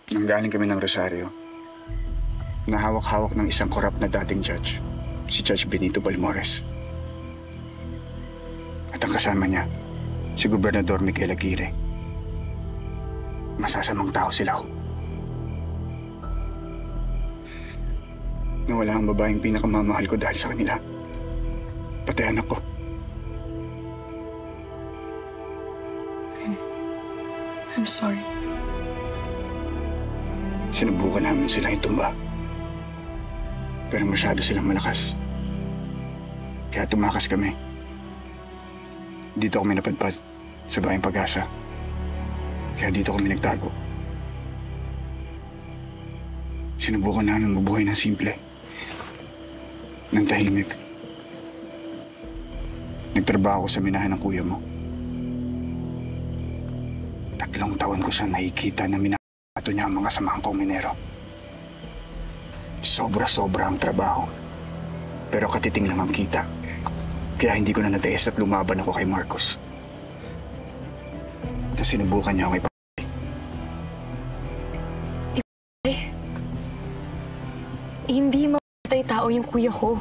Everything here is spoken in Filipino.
Nanggaling kami ng Rosario. Nahawak-hawak ng isang korap na dating judge, si Judge Benito Balmores. At ang kasama niya, si Gobernador Miguel Aguirre. Masasamang tao sila ho. Nawala ang babaeng pinakamamahal ko dahil sa kanila. Pati anak ko. I'm sorry. Sinubukan namin sila itumba. Pero masyado silang malakas. Kaya tumakas kami. Dito kami napadpad sa Bayang Pag-asa. Kaya dito kami nagtago. Sinubukan namin mabuhay ng simple. Nang tahimik. Nagtrabaho ko sa minahan ng kuya mo. 3 taon ko siya nakikita na minahato niya ang mga samahan kong minero. Sobra-sobra ang trabaho. Pero katiting lang ang kita. Kaya hindi ko na natiis at lumaban ako kay Marcos. At sinubukan niya ako ipapay. Hindi mamatay tao yung kuya ko.